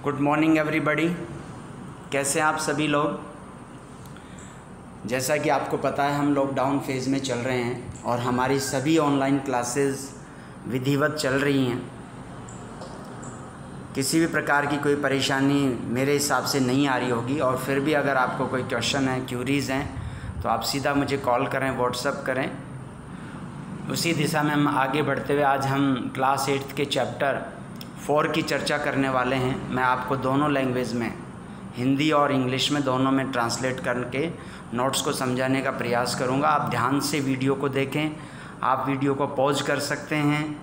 Good morning everybody. कैसे हैं आप सभी लोग। जैसा कि आपको पता है हम लॉकडाउन फेज़ में चल रहे हैं और हमारी सभी ऑनलाइन क्लासेस विधिवत चल रही हैं। किसी भी प्रकार की कोई परेशानी मेरे हिसाब से नहीं आ रही होगी, और फिर भी अगर आपको कोई क्वेश्चन है, क्यूरीज़ हैं, तो आप सीधा मुझे कॉल करें, व्हाट्सएप करें। उसी दिशा में हम आगे बढ़ते हुए आज हम क्लास 8 के चैप्टर 4 की चर्चा करने वाले हैं। मैं आपको दोनों लैंग्वेज में, हिंदी और इंग्लिश में, दोनों में ट्रांसलेट करके नोट्स को समझाने का प्रयास करूंगा। आप ध्यान से वीडियो को देखें। आप वीडियो को पॉज कर सकते हैं।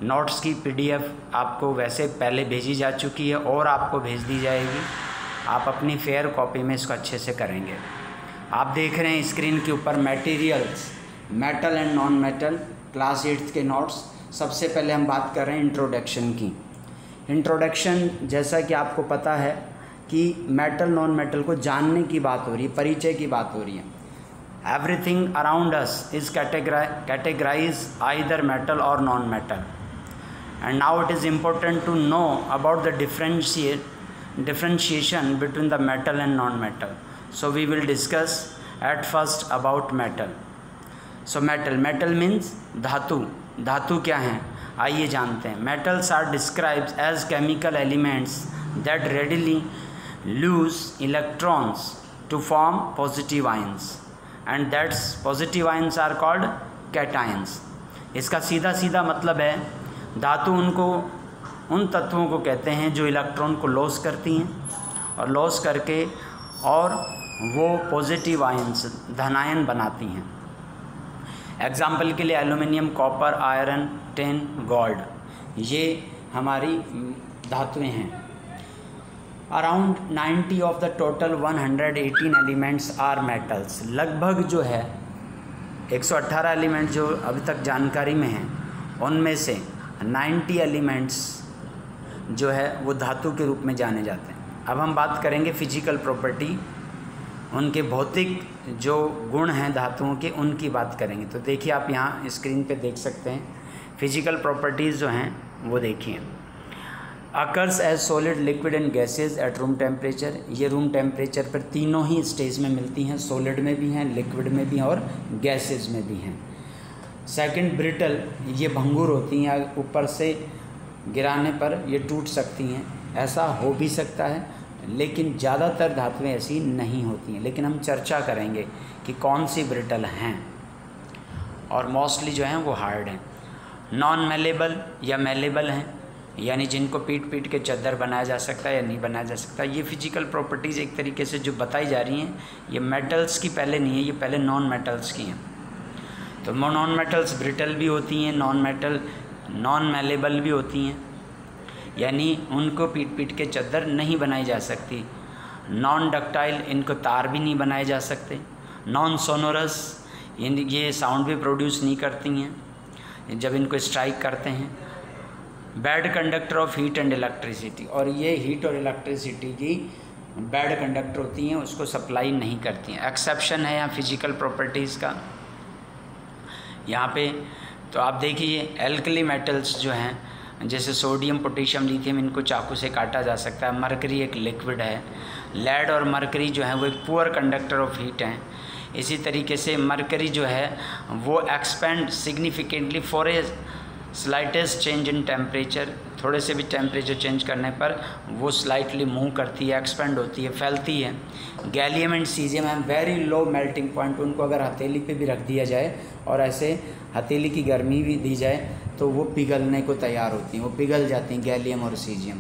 नोट्स की पीडीएफ आपको वैसे पहले भेजी जा चुकी है और आपको भेज दी जाएगी। आप अपनी फेयर कॉपी में इसको अच्छे से करेंगे। आप देख रहे हैं स्क्रीन के ऊपर materials, metal and non metal, class 8 के नोट्स। सबसे पहले हम बात कर रहे हैं इंट्रोडक्शन की। इंट्रोडक्शन, जैसा कि आपको पता है कि मेटल नॉन मेटल को जानने की बात हो रही है, परिचय की बात हो रही है। Everything around us is categorize either metal और non metal, and now it is important to know about the differentiation between the metal and non-metal. So we will discuss at first about metal. So metal means धातु। धातु क्या है आइए जानते हैं। metals are described as chemical elements that readily lose electrons to form positive ions, and that's positive ions are called cations. इसका सीधा सीधा मतलब है धातु उन तत्वों को कहते हैं जो इलेक्ट्रॉन को लॉस करती हैं और लॉस करके और वो पॉजिटिव आयंस, धनायन बनाती हैं। एग्जाम्पल के लिए aluminium, copper, iron, tin, gold, ये हमारी धातुएं हैं। Around 90 of the total 118 elements are metals. लगभग जो है 118 एलिमेंट जो अभी तक जानकारी में हैं, उनमें से 90 एलिमेंट्स जो है वो धातु के रूप में जाने जाते हैं। अब हम बात करेंगे फिजिकल प्रॉपर्टी, उनके भौतिक जो गुण हैं धातुओं के, उनकी बात करेंगे। तो देखिए, आप यहाँ स्क्रीन पे देख सकते हैं फिजिकल प्रॉपर्टीज़ जो हैं वो देखिए। Occurs as solid, liquid and gases at room temperature. ये रूम टेम्परेचर पर तीनों ही स्टेज में मिलती हैं, सॉलिड में भी हैं, लिक्विड में भी हैं और गैसेज में भी हैं। सेकंड, ब्रिटल, ये भंगुर होती हैं, ऊपर से गिराने पर ये टूट सकती हैं। ऐसा हो भी सकता है, लेकिन ज़्यादातर धातुएं ऐसी नहीं होती हैं। लेकिन हम चर्चा करेंगे कि कौन सी ब्रिटल हैं, और मोस्टली जो हैं वो हार्ड हैं। नॉन मेलेबल या मेलेबल हैं, यानी जिनको पीट पीट के चादर बनाया जा सकता है या नहीं बनाया जा सकता। ये फिजिकल प्रॉपर्टीज़ एक तरीके से जो बताई जा रही हैं, ये मेटल्स की पहले नहीं है, ये पहले नॉन मेटल्स की हैं। तो नॉन मेटल्स ब्रिटल भी होती हैं, नॉन मेलेबल भी होती हैं, यानी उनको पीट पीट के चादर नहीं बनाई जा सकती। नॉन डक्टाइल, इनको तार भी नहीं बनाए जा सकते। नॉन सोनोरस, ये साउंड भी प्रोड्यूस नहीं करती हैं जब इनको स्ट्राइक करते हैं। Bad conductor of heat and electricity, और ये हीट और इलेक्ट्रिसिटी की बैड कंडक्टर होती हैं, उसको सप्लाई नहीं करती हैं। एक्सेप्शन है यहाँ फिजिकल प्रॉपर्टीज़ का यहाँ पे। तो आप देखिए एल्कली मेटल्स जो हैं, जैसे सोडियम, पोटेशियम, लिथियम, इनको चाकू से काटा जा सकता है। मरकरी एक लिक्विड है। लेड और मरकरी जो है वो एक पुअर कंडक्टर ऑफ हीट हैं। इसी तरीके से मरकरी जो है वो expand significantly for a slightest change in temperature. थोड़े से भी टेम्परेचर चेंज करने पर वो स्लाइटली मूव करती है, एक्सपेंड होती है, फैलती है। गैलियम एंड सीजियम है वेरी लो मेल्टिंग पॉइंट। उनको अगर हथेली पे भी रख दिया जाए और ऐसे हथेली की गर्मी भी दी जाए तो वो पिघलने को तैयार होती हैं, वो पिघल जाती हैं, गैलियम और सीजियम।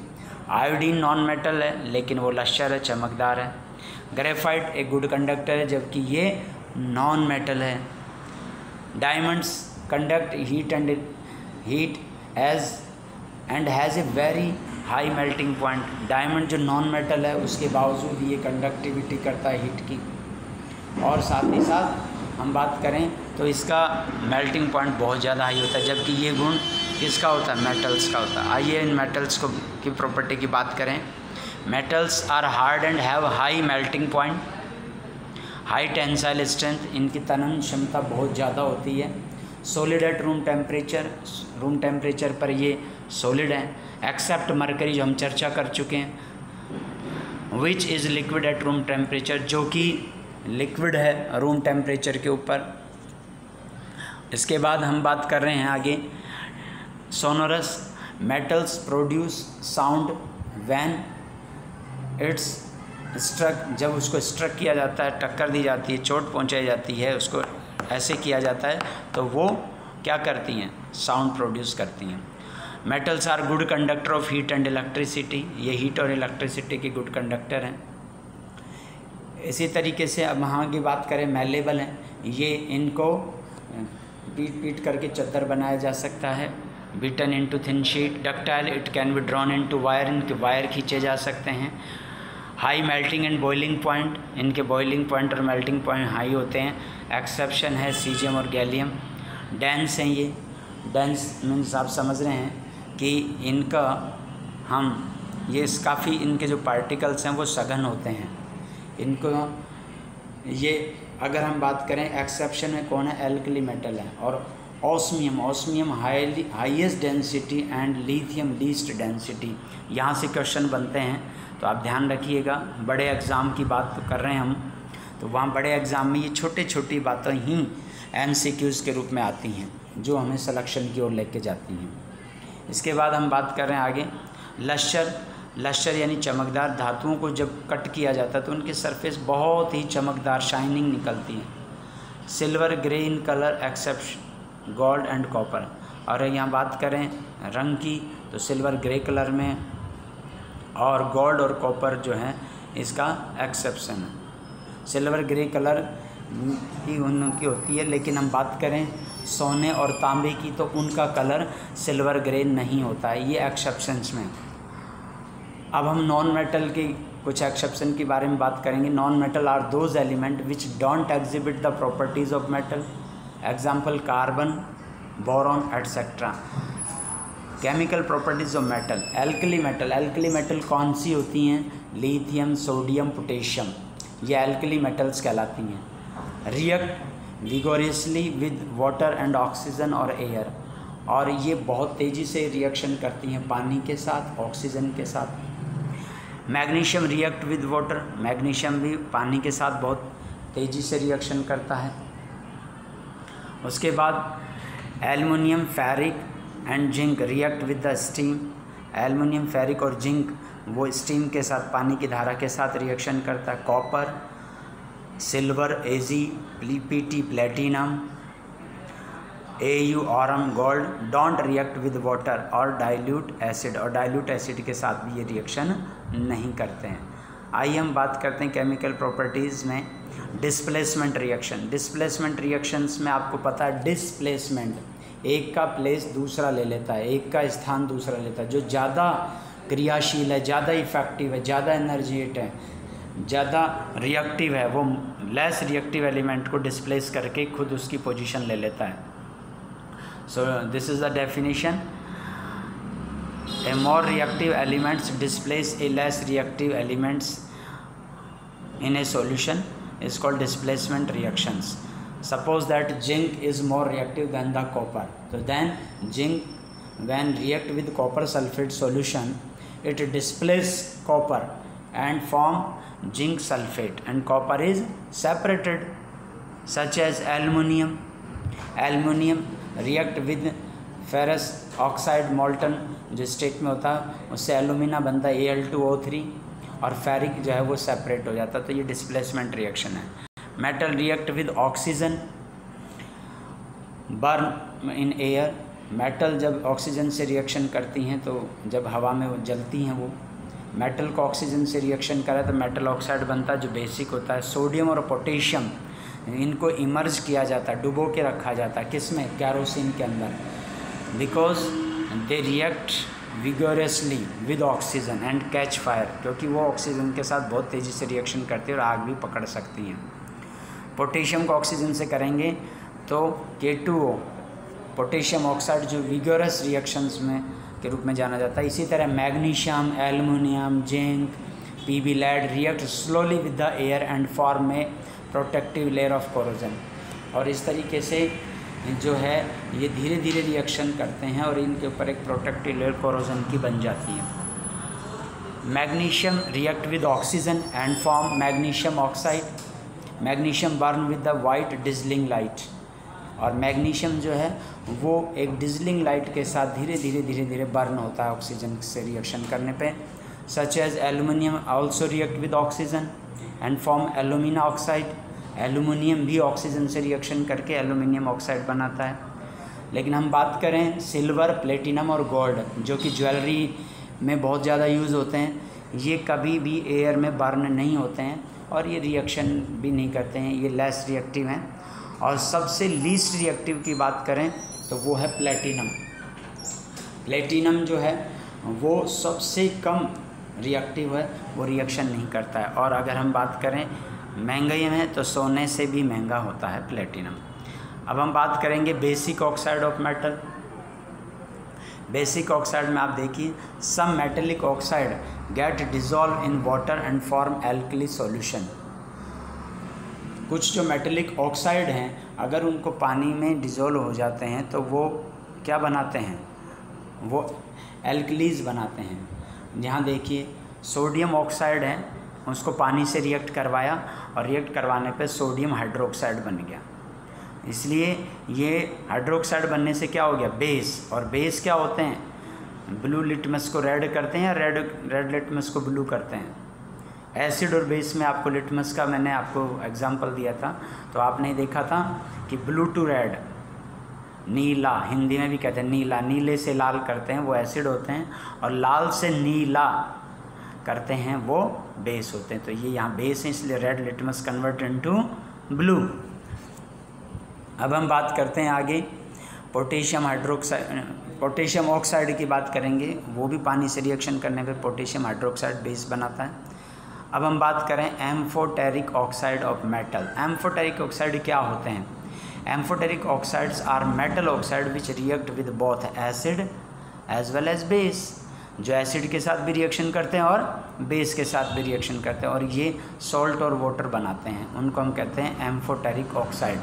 आयोडीन नॉन मेटल है, लेकिन वो लश्कर है, चमकदार है। ग्रेफाइट एक गुड कंडक्टर है, जबकि ये नॉन मेटल है। Diamonds conduct heat and has a very high melting point. Diamond जो नॉन मेटल है उसके बावजूद ये कंडक्टिविटी करता है हीट की, और साथ ही साथ हम बात करें तो इसका मेल्टिंग पॉइंट बहुत ज़्यादा हाई होता है, जबकि ये गुण किसका होता है, मेटल्स का होता है। आइए इन मेटल्स को की प्रॉपर्टी की बात करें। Metals are hard and have high melting point, high tensile strength, इनकी तनन क्षमता बहुत ज़्यादा होती है। Solid at room temperature, room temperature पर ये सॉलिड हैं। एक्सेप्ट मरकरी जो हम चर्चा कर चुके हैं, which is liquid at room temperature, जो कि लिक्विड है रूम टेम्परेचर के ऊपर। इसके बाद हम बात कर रहे हैं आगे sonorous, metals produce sound when it's struck, जब उसको स्ट्रक किया जाता है, टक्कर दी जाती है, चोट पहुंचाई जाती है, उसको ऐसे किया जाता है तो वो क्या करती हैं, साउंड प्रोड्यूस करती हैं। Metals are good conductor of heat and electricity, ये हीट और इलेक्ट्रिसिटी के गुड कंडक्टर हैं। इसी तरीके से अब वहाँ की बात करें, मैलेबल हैं, ये इनको पीट करके चद्दर बनाया जा सकता है। Beaten into thin sheet, ductile, it can be drawn into wire, इनके वायर खींचे जा सकते हैं। High melting and boiling point, इनके बॉइलिंग पॉइंट और मेल्टिंग पॉइंट हाई होते हैं। एक्सेप्शन है सीजियम और गैलियम। डेंस हैं ये, डेंस मीन्स आप समझ रहे हैं कि इनका हम ये काफ़ी इनके जो पार्टिकल्स हैं वो सघन होते हैं। इनको ये अगर हम बात करें एक्सेप्शन में कौन है, एल्कली मेटल है। और osmium, osmium highest density and lithium least density, यहाँ से क्वेश्चन बनते हैं तो आप ध्यान रखिएगा। बड़े एग्ज़ाम की बात तो कर रहे हैं हम, तो वहाँ बड़े एग्ज़ाम में ये छोटी छोटी बातें ही MCQs के रूप में आती हैं जो हमें सिलेक्शन की ओर लेके जाती हैं। इसके बाद हम बात कर रहे हैं आगे लश्चर। लश्चर यानी चमकदार, धातुओं को जब कट किया जाता है तो उनकी सरफेस बहुत ही चमकदार शाइनिंग निकलती है। Silver grey in colour except gold and copper. और यहाँ बात करें रंग की तो सिल्वर ग्रे कलर में और गोल्ड और कॉपर जो है इसका एक्सेप्शन है। सिल्वर ग्रे कलर की उनकी होती है, लेकिन हम बात करें सोने और तांबे की तो उनका कलर सिल्वर ग्रे नहीं होता है, ये एक्सेप्शंस में। अब हम नॉन मेटल की कुछ एक्सेप्शन के बारे में बात करेंगे। Non metal are those element which don't exhibit the properties of metal, example carbon, boron etcetera. Chemical properties of metal, alkali metal. Alkali metal कौन सी होती हैं, लिथियम, सोडियम, पोटेशियम, ये एल्कली मेटल्स कहलाती हैं। React vigorously with water and oxygen और air, और ये बहुत तेज़ी से रिएक्शन करती हैं पानी के साथ, ऑक्सीजन के साथ। Magnesium react with water, magnesium भी पानी के साथ बहुत तेज़ी से रिएक्शन करता है। उसके बाद aluminium, ferric and zinc react with the steam. Aluminium, ferric और जिंक वो स्टीम के साथ, पानी की धारा के साथ रिएक्शन करता है। Copper, silver, AG, PT, platinum, AU, Aurum, gold don't react with water और डाइल्यूट एसिड, और डाइल्यूट एसिड के साथ भी ये रिएक्शन नहीं करते हैं। आइए हम बात करते हैं केमिकल प्रॉपर्टीज़ में डिस्प्लेसमेंट रिएक्शन। डिस्प्लेसमेंट रिएक्शंस में आपको पता है डिस्प्लेसमेंट, एक का प्लेस दूसरा ले लेता है, एक का स्थान दूसरा लेता है। जो ज़्यादा क्रियाशील है, ज़्यादा इफ़ेक्टिव है, ज़्यादा एनर्जेटिक है, ज़्यादा रिएक्टिव है, वो लेस रिएक्टिव एलिमेंट को डिस्प्लेस करके खुद उसकी पोजीशन ले लेता है। So this is the definition, a more reactive elements displace a less reactive elements in a solution is called displacement reactions. Suppose that zinc is more reactive than the copper, so then zinc when react with copper sulfate solution, it displace copper and form zinc sulfate, and copper is separated. Such as aluminium, aluminium react with ferrous oxide molten जो state में होता है उससे alumina बनता है Al2O3, और ferric जो है वो सेपरेट हो जाता है। तो ये डिस्प्लेसमेंट रिएक्शन है। Metal react with oxygen burn in air. Metal जब ऑक्सीजन से रिएक्शन करती हैं तो जब हवा में वो जलती हैं, वो मेटल को ऑक्सीजन से रिएक्शन करा तो मेटल ऑक्साइड बनता है जो बेसिक होता है। सोडियम और पोटेशियम इनको इमर्ज किया जाता है, डुबो के रखा जाता है, किस में, कैरोसिन के अंदर, because they react vigorously with oxygen and catch fire, क्योंकि वो ऑक्सीजन के साथ बहुत तेज़ी से रिएक्शन करती है और आग भी पकड़ सकती हैं। पोटेशियम को ऑक्सीजन से करेंगे तो K2O, पोटेशियम ऑक्साइड जो विगोरस रिएक्शंस में के रूप में जाना जाता है। इसी तरह magnesium, aluminium, zinc, PB lead react slowly with the air and form a protective layer of corrosion. और इस तरीके से जो है ये धीरे धीरे रिएक्शन करते हैं और इनके ऊपर एक प्रोटेक्टिव लेयर कोरोजन की बन जाती है। Magnesium react with oxygen and form magnesium oxide. Magnesium burn with the white dazzling light, और मैग्नीशियम जो है वो एक डिजलिंग लाइट के साथ धीरे धीरे बर्न होता है ऑक्सीजन से रिएक्शन करने पे। Such as aluminium also react with oxygen and form alumina oxide. Aluminium भी ऑक्सीजन से रिएक्शन करके एल्युमिनियम ऑक्साइड बनाता है। लेकिन हम बात करें सिल्वर, प्लेटिनम और गोल्ड, जो कि ज्वेलरी में बहुत ज़्यादा यूज़ होते हैं, ये कभी भी एयर में बर्न नहीं होते हैं और ये रिएक्शन भी नहीं करते हैं, ये लेस रिएक्टिव हैं। और सबसे लीस्ट रिएक्टिव की बात करें तो वो है प्लेटिनम। प्लेटिनम जो है वो सबसे कम रिएक्टिव है, वो रिएक्शन नहीं करता है। और अगर हम बात करें महंगाई में तो सोने से भी महंगा होता है प्लेटिनम। अब हम बात करेंगे basic oxide of metal. Basic oxide में आप देखिए, some metallic oxide get dissolve in water and form alkali solution. कुछ जो मेटेलिक ऑक्साइड हैं अगर उनको पानी में डिज़ोल्व हो जाते हैं तो वो क्या बनाते हैं, वो एल्कलीज बनाते हैं। यहाँ देखिए सोडियम ऑक्साइड है, उसको पानी से रिएक्ट करवाया और रिएक्ट करवाने पे सोडियम हाइड्रोक्साइड बन गया। इसलिए ये हाइड्रोक्साइड बनने से क्या हो गया, बेस। और बेस क्या होते हैं, ब्लू लिटमस को रेड करते हैं या रेड लिटमस को ब्लू करते हैं। एसिड और बेस में आपको लिटमस का मैंने आपको एग्जांपल दिया था, तो आपने देखा था कि ब्लू टू रेड, नीला, हिंदी में भी कहते हैं नीला, नीले से लाल करते हैं वो एसिड होते हैं, और लाल से नीला करते हैं वो बेस होते हैं। तो ये यहाँ बेस है, इसलिए red litmus convert into blue. अब हम बात करते हैं आगे पोटेशियम हाइड्रोक्साइड, पोटेशियम ऑक्साइड की बात करेंगे। वो भी पानी से रिएक्शन करने पे पोटेशियम हाइड्रोक्साइड बेस बनाता है। अब हम बात करें amphoteric oxide of metal. Amphoteric oxide क्या होते हैं? Amphoteric oxides are metal oxide which react with both acid as well as base, जो एसिड के साथ भी रिएक्शन करते हैं और बेस के साथ भी रिएक्शन करते हैं, और ये सॉल्ट और वाटर बनाते हैं, उनको हम कहते हैं एम्फोटेरिक ऑक्साइड।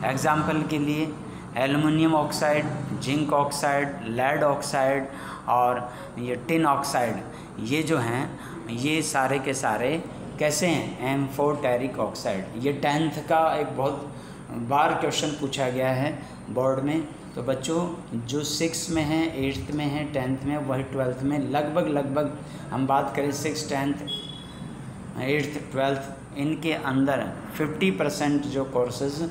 एग्जाम्पल के लिए aluminium oxide, zinc oxide, lead oxide और ये टिन ऑक्साइड, ये जो हैं ये सारे के सारे कैसे हैं, एम्फोटेरिक ऑक्साइड। ये 10th का एक बहुत बार क्वेश्चन पूछा गया है बोर्ड में। तो बच्चों जो 6 में है, 8th में है, 10th में, वही 12th में लगभग हम बात करें 6th, 10th, 8th, 12th, इनके अंदर 50% जो कोर्सेज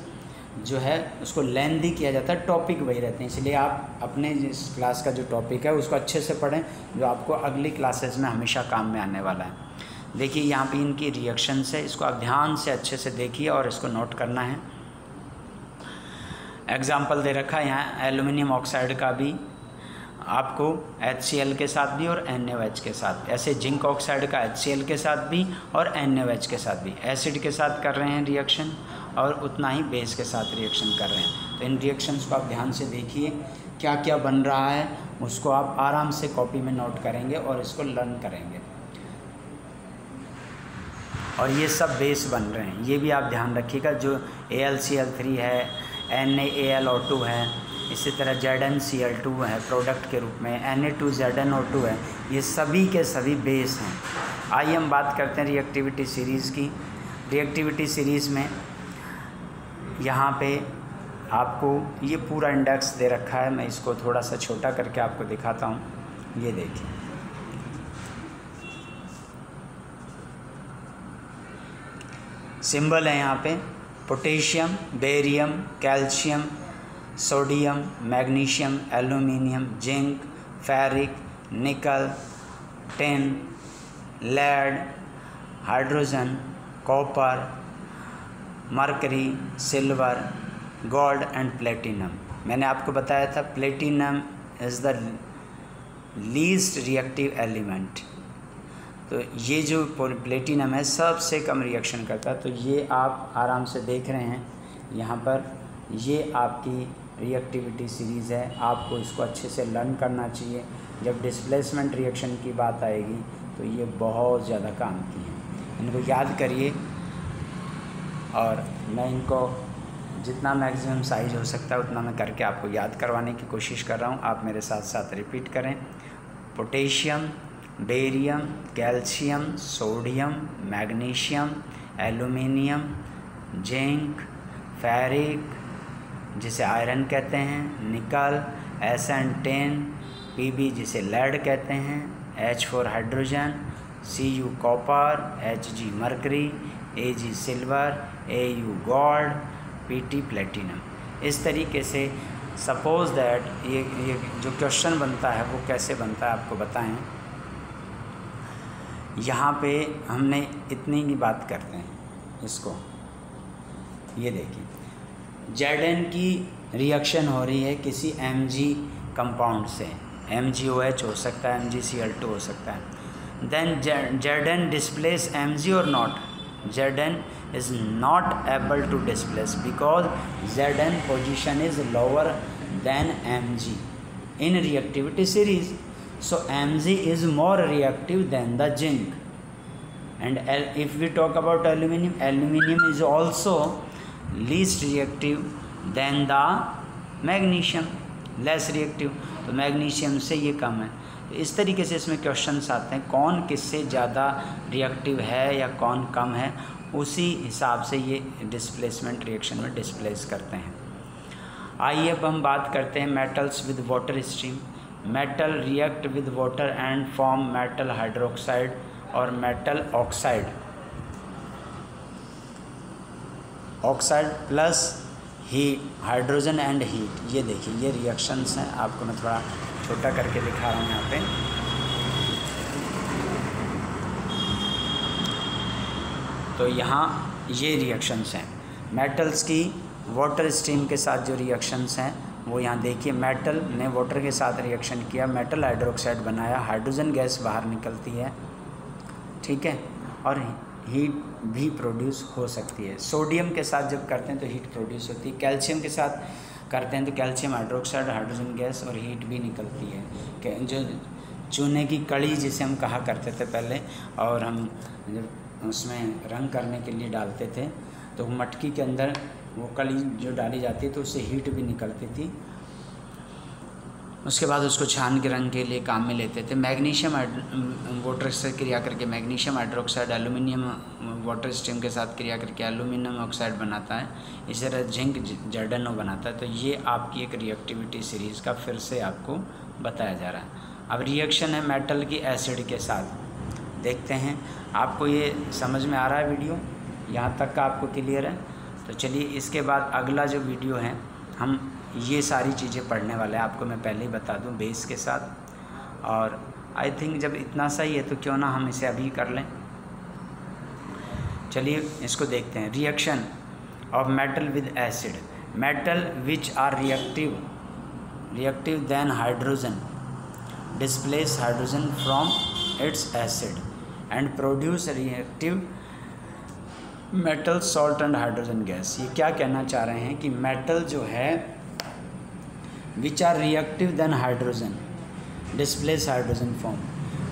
जो है उसको लेंदी किया जाता है, टॉपिक वही रहते हैं। इसलिए आप अपने जिस क्लास का जो टॉपिक है उसको अच्छे से पढ़ें, जो आपको अगली क्लासेस में हमेशा काम में आने वाला है। देखिए यहाँ पे इनकी रिएक्शंस है, इसको आप ध्यान से अच्छे से देखिए और इसको नोट करना है। एग्जाम्पल दे रखा है यहाँ एल्युमिनियम ऑक्साइड का भी आपको HCl के साथ भी और NaOH के साथ, ऐसे जिंक ऑक्साइड का HCl के साथ भी और NaOH के साथ भी, एसिड के साथ कर रहे हैं रिएक्शन और उतना ही बेस के साथ रिएक्शन कर रहे हैं। तो इन रिएक्शंस को आप ध्यान से देखिए, क्या क्या बन रहा है उसको आप आराम से कॉपी में नोट करेंगे और इसको लर्न करेंगे। और ये सब बेस बन रहे हैं, ये भी आप ध्यान रखिएगा। जो AlCl3 है, NaAlO2 है, इसी तरह ZnCl2 है प्रोडक्ट के रूप में, Na2ZnO2 है, ये सभी के सभी बेस हैं। आइए हम बात करते हैं रिएक्टिविटी सीरीज़ की। रिएक्टिविटी सीरीज़ में यहाँ पे आपको ये पूरा इंडेक्स दे रखा है, मैं इसको थोड़ा सा छोटा करके आपको दिखाता हूँ। ये देखिए, सिंबल है यहाँ पे potassium, barium, calcium, sodium, magnesium, aluminium, zinc, ferric, nickel, tin, lead, hydrogen, copper, mercury, silver, gold and platinum. मैंने आपको बताया था platinum is the least reactive element. तो ये जो प्लेटिनम है सबसे कम रिएक्शन करता है। तो ये आप आराम से देख रहे हैं यहाँ पर, ये आपकी रिएक्टिविटी सीरीज़ है, आपको इसको अच्छे से लर्न करना चाहिए। जब डिस्प्लेसमेंट रिएक्शन की बात आएगी तो ये बहुत ज़्यादा काम की है, इनको याद करिए। और मैं इनको जितना मैक्सिमम साइज हो सकता है उतना मैं करके आपको याद करवाने की कोशिश कर रहा हूँ, आप मेरे साथ साथ रिपीट करें। Potassium, barium, calcium, sodium, magnesium, aluminium, zinc, ferric जिसे आयरन कहते हैं, निकल, SN10, Pb जिसे लेड कहते हैं, H4 hydrogen, Cu copper, Hg mercury, Ag silver, Au gold, Pt platinum. इस तरीके से सपोज दैट ये जो क्वेश्चन बनता है वो कैसे बनता है आपको बताएं। यहाँ पे हमने इतनी की बात करते हैं इसको, ये देखिए Zn की रिएक्शन हो रही है किसी Mg कंपाउंड से, MgOH हो सकता है, MgCl2 हो सकता है। देन Zn डिस्प्लेस Mg और not, Zn is not able to displace because Zn position is lower than Mg in reactivity series, so Mg is more reactive than the zinc. And if we talk about aluminum, aluminum is also least reactive than the magnesium, less reactive, तो magnesium से ये कम है। तो इस तरीके से इसमें questions आते हैं कौन किससे ज़्यादा रिएक्टिव है या कौन कम है, उसी हिसाब से ये डिस्प्लेसमेंट रिएक्शन में डिस्प्लेस करते हैं। आइए अब हम बात करते हैं metals with water stream. Metal react with water and form metal hydroxide और metal oxide, oxide plus heat, hydrogen and heat. ये देखिए ये रिएक्शंस हैं, आपको मैं थोड़ा छोटा करके दिखा रहा हूँ यहाँ पे। तो यहाँ ये रिएक्शंस हैं मेटल्स की वाटर स्ट्रीम के साथ। जो रिएक्शंस हैं वो यहाँ देखिए, मेटल ने वाटर के साथ रिएक्शन किया, मेटल हाइड्रोक्साइड बनाया, हाइड्रोजन गैस बाहर निकलती है, ठीक है, और हीट भी प्रोड्यूस हो सकती है। सोडियम के साथ जब करते हैं तो हीट प्रोड्यूस होती है, कैल्शियम के साथ करते हैं तो कैल्शियम हाइड्रोक्साइड, हाइड्रोजन गैस और हीट भी निकलती है। जो चूने की कड़ी जिसे हम कहा करते थे पहले, और हम जब उसमें रंग करने के लिए डालते थे तो मटकी के अंदर वो कड़ी जो डाली जाती है तो उससे हीट भी निकलती थी। उसके बाद उसको छान के रंग के लिए काम में लेते थे। मैग्नीशियम वाटर से क्रिया करके magnesium hydroxide aluminium water stream के साथ क्रिया करके एल्युमिनियम ऑक्साइड बनाता है, इसी तरह जिंक ZnO बनाता है। तो ये आपकी एक रिएक्टिविटी सीरीज़ का फिर से आपको बताया जा रहा है। अब रिएक्शन है मेटल की एसिड के साथ, देखते हैं आपको ये समझ में आ रहा है वीडियो, यहाँ तक का आपको क्लियर है। तो चलिए इसके बाद अगला जो वीडियो है हम ये सारी चीज़ें पढ़ने वाले हैं, आपको मैं पहले ही बता दूं बेस के साथ। और आई थिंक जब इतना सही है तो क्यों ना हम इसे अभी कर लें। चलिए इसको देखते हैं। Reaction of metal with acid, metal which are reactive then hydrogen displace hydrogen from its acid and produce reactive metal salt and hydrogen gas. ये क्या कहना चाह रहे हैं कि मेटल जो है which are reactive then hydrogen displace hydrogen form,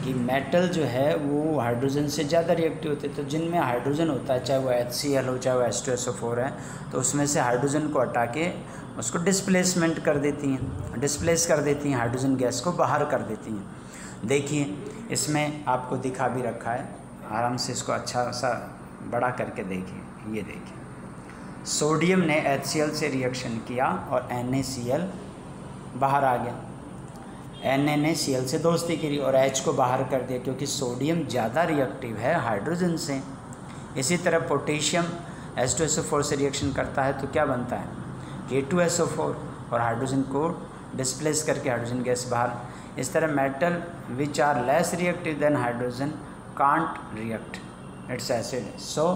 कि मेटल जो है वो हाइड्रोजन से ज़्यादा रिएक्टिव होते हैं। तो जिनमें हाइड्रोजन होता है, चाहे वो HCl हो चाहे वो H2SO4 है, तो उसमें से हाइड्रोजन को हटा के उसको डिस्प्लेस कर देती हैं, हाइड्रोजन गैस को बाहर कर देती हैं। देखिए इसमें आपको दिखा भी रखा है, आराम से इसको अच्छा सा बड़ा करके देखिए। ये देखिए सोडियम ने HCl से रिएक्शन किया और NaCl बाहर आ गया, Na ने Cl से दोस्ती करी और H को बाहर कर दिया, क्योंकि सोडियम ज़्यादा रिएक्टिव है हाइड्रोजन से। इसी तरह पोटेशियम H2SO4 से रिएक्शन करता है तो क्या बनता है K2SO4 और हाइड्रोजन को डिस्प्लेस करके हाइड्रोजन गैस बाहर। इस तरह metal which are less reactive then hydrogen can't react its acid, so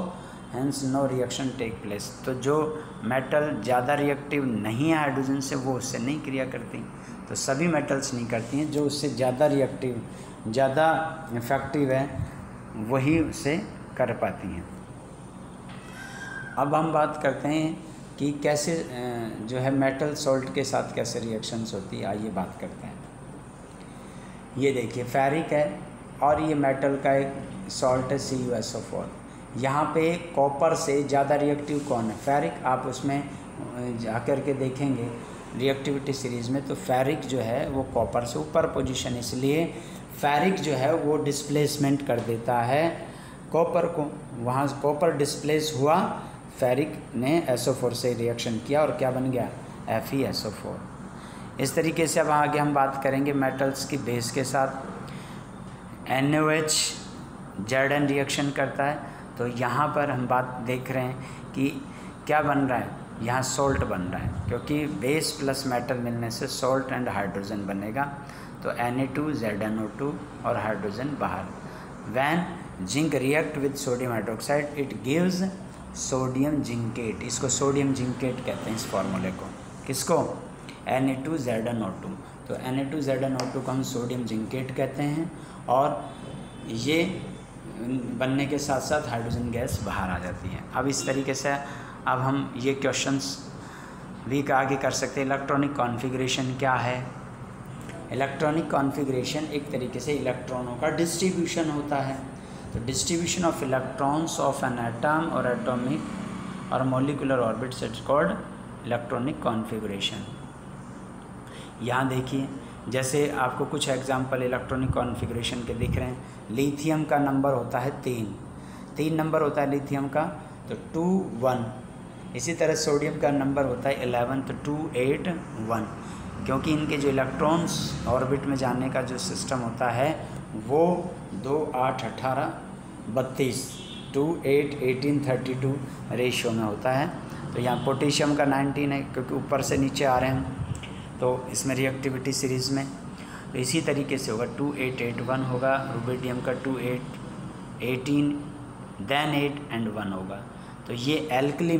hence no reaction take place. तो जो मेटल ज़्यादा रिएक्टिव नहीं है हाइड्रोजन से वो उससे नहीं क्रिया करती, तो सभी मेटल्स नहीं करती हैं। जो उससे ज़्यादा रिएक्टिव, ज़्यादा इफेक्टिव है वही उससे कर पाती हैं। अब हम बात करते हैं कि कैसे जो है मेटल सॉल्ट के साथ कैसे रिएक्शंस होती है, आइए बात करते हैं। ये देखिए फेरिक है और ये मेटल का एक सॉल्ट है CuSO4। यहाँ पे कॉपर से ज़्यादा रिएक्टिव कौन है? फेरिक। आप उसमें जाकर के देखेंगे रिएक्टिविटी सीरीज़ में, तो फेरिक जो है वो कॉपर से ऊपर पोजीशन, इसलिए फेरिक जो है वो डिस्प्लेसमेंट कर देता है कॉपर को। वहाँ कॉपर डिस्प्लेस हुआ, फेरिक ने SO4 से रिएक्शन किया और क्या बन गया, FeSO4। इस तरीके से अब आगे हम बात करेंगे मेटल्स की बेस के साथ। NaOH Zn रिएक्शन करता है, तो यहाँ पर हम बात देख रहे हैं कि क्या बन रहा है, यहाँ सोल्ट बन रहा है, क्योंकि बेस प्लस मेटल मिलने से सोल्ट एंड हाइड्रोजन बनेगा। तो Na2ZnO2 और हाइड्रोजन बाहर। When zinc react with sodium hydroxide it gives sodium zincate. इसको सोडियम जिंकेट कहते हैं, इस फॉर्मूले को। किसको, Na2ZnO2। तो Na2ZnO2 को हम सोडियम जिंकेट कहते हैं, और ये बनने के साथ साथ हाइड्रोजन गैस बाहर आ जाती है। अब इस तरीके से अब हम ये क्वेश्चंस भी आगे कर सकते हैं। इलेक्ट्रॉनिक कॉन्फ़िगरेशन क्या है? इलेक्ट्रॉनिक कॉन्फ़िगरेशन एक तरीके से इलेक्ट्रॉनों का डिस्ट्रीब्यूशन होता है। तो distribution of electrons of an atom और एटॉमिक और molecular orbits it's called electronic configuration. यहाँ देखिए, जैसे आपको कुछ एग्जांपल इलेक्ट्रॉनिक कॉन्फ़िगरेशन के दिख रहे हैं। लिथियम का नंबर होता है 3 नंबर होता है लिथियम का, तो 2 1। इसी तरह सोडियम का नंबर होता है 11, तो 2 8 1। क्योंकि इनके जो इलेक्ट्रॉन्स ऑर्बिट में जाने का जो सिस्टम होता है वो 2 8 18 32 2 8 18 32 रेशियो में होता है। तो यहाँ पोटेशियम का 19 है, क्योंकि ऊपर से नीचे आ रहे हैं, तो इसमें रिएक्टिविटी सीरीज़ में तो इसी तरीके से होगा। 2 8 8 1 होगा। रुबिडियम का 2 8 18 देन 8 एंड 1 होगा। तो ये एल्कली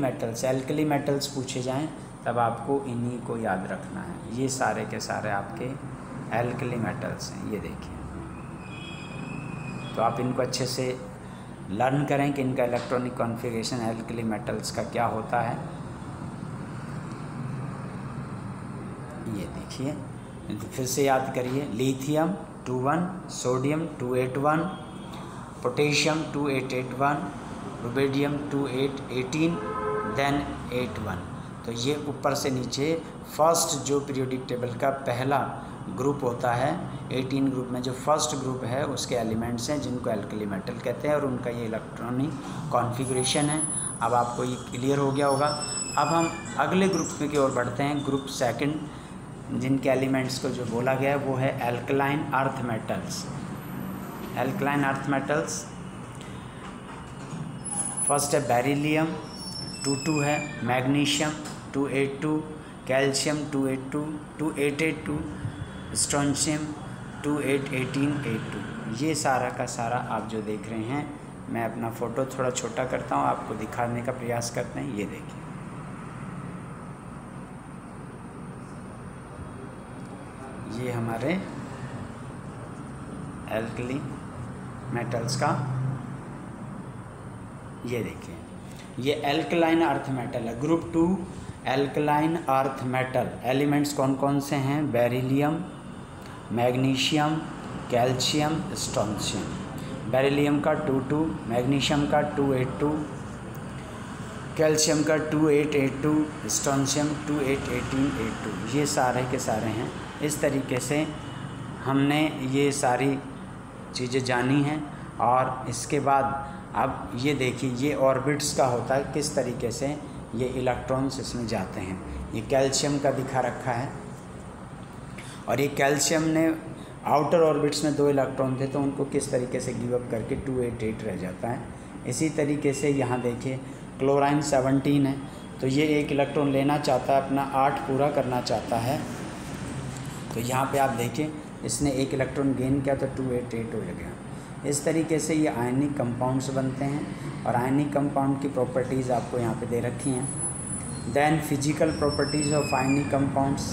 मेटल्स पूछे जाएं तब आपको इन्हीं को याद रखना है। ये सारे के सारे आपके एल्कली मेटल्स हैं, ये देखिए। तो आप इनको अच्छे से लर्न करें कि इनका इलेक्ट्रॉनिक कॉन्फ़िगरेशन एल्कली मेटल्स का क्या होता है। ये देखिए, फिर से याद करिए। Lithium 2 1, sodium 2 8 1, potassium 2 8 8 1, rubidium 2 8 18 then 8 1। तो ये ऊपर से नीचे फर्स्ट जो पीरियोडिक टेबल का पहला ग्रुप होता है, 18 ग्रुप में जो फर्स्ट ग्रुप है उसके एलिमेंट्स हैं जिनको एल्कली मेटल कहते हैं, और उनका ये इलेक्ट्रॉनिक कॉन्फ़िगरेशन है। अब आपको ये क्लियर हो गया होगा। अब हम अगले ग्रुप में की ओर बढ़ते हैं, ग्रुप सेकंड, जिनके एलिमेंट्स को जो बोला गया है वो है alkaline earth metals. Alkaline earth metals first है बेरिलियम 22 है, मैग्नीशियम 282, कैल्शियम 282, 2882, स्ट्रोंशियम 281882। ये सारा का सारा आप जो देख रहे हैं, मैं अपना फ़ोटो थोड़ा छोटा करता हूँ, आपको दिखाने का प्रयास करते हैं। ये देखिए, ये हमारे एल्कली मेटल्स का, ये देखिए, ये एल्कलाइन अर्थ मेटल है। Group 2 alkaline earth metal. Elements कौन कौन से हैं? Beryllium, magnesium, calcium, strontium. Beryllium का 22, मैग्नीशियम का 282, कैल्शियम का 2882, स्ट्रोंशियम 281882। ये सारे के सारे हैं। इस तरीके से हमने ये सारी चीज़ें जानी हैं। और इसके बाद अब ये देखिए, ये ऑर्बिट्स का होता है किस तरीके से ये इलेक्ट्रॉन्स इसमें जाते हैं। ये कैल्शियम का दिखा रखा है, और ये कैल्शियम ने आउटर ऑर्बिट्स में 2 इलेक्ट्रॉन थे, तो उनको किस तरीके से गिव अप करके 288 रह जाता है। इसी तरीके से यहाँ देखिए, क्लोराइन 17 है, तो ये 1 इलेक्ट्रॉन लेना चाहता है, अपना 8 पूरा करना चाहता है। तो यहाँ पे आप देखिए, इसने 1 इलेक्ट्रॉन गेन किया तो 288 हो गया। इस तरीके से ये आयनिक कंपाउंड्स बनते हैं, और आयनिक कंपाउंड की प्रॉपर्टीज़ आपको यहाँ पे दे रखी हैं। Then physical properties of ionic compounds,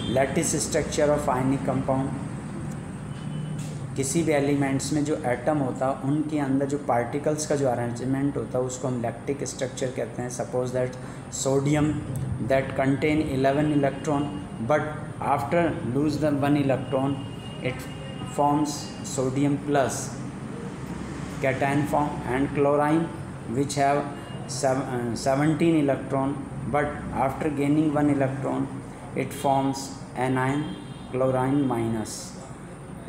lattice structure of ionic compound. किसी भी एलिमेंट्स में जो एटम होता है उनके अंदर जो पार्टिकल्स का जो अरेंजमेंट होता है उसको हम लैक्टिक स्ट्रक्चर कहते हैं। Suppose that sodium that contain 11 electron, but after lose the 1 electron it forms sodium plus cation form, and chlorine which have 17 electron, but after gaining 1 electron it forms anion chlorine minus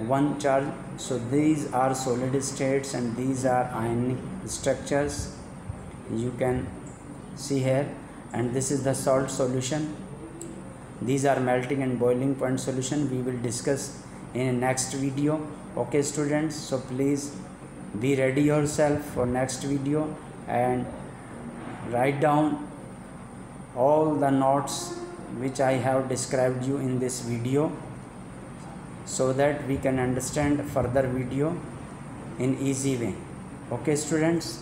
1 charge. So these are solid states and these are ionic structures, you can see here, and this is the salt solution. These are melting and boiling point solution. We will discuss in a next video. Okay students, so please be ready yourself for next video and write down all the notes which I have described you in this video, so that we can understand further video in easy way. Okay students,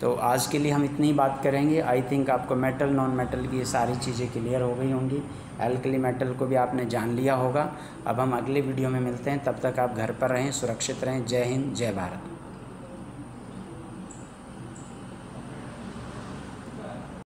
तो आज के लिए हम इतनी बात करेंगे. I think आपको metal non metal की ये सारी चीज़ें क्लियर हो गई होंगी. एल्कली मेटल को भी आपने जान लिया होगा. अब हम अगले वीडियो में मिलते हैं. तब तक आप घर पर रहें, सुरक्षित रहें. जय हिंद, जय भारत.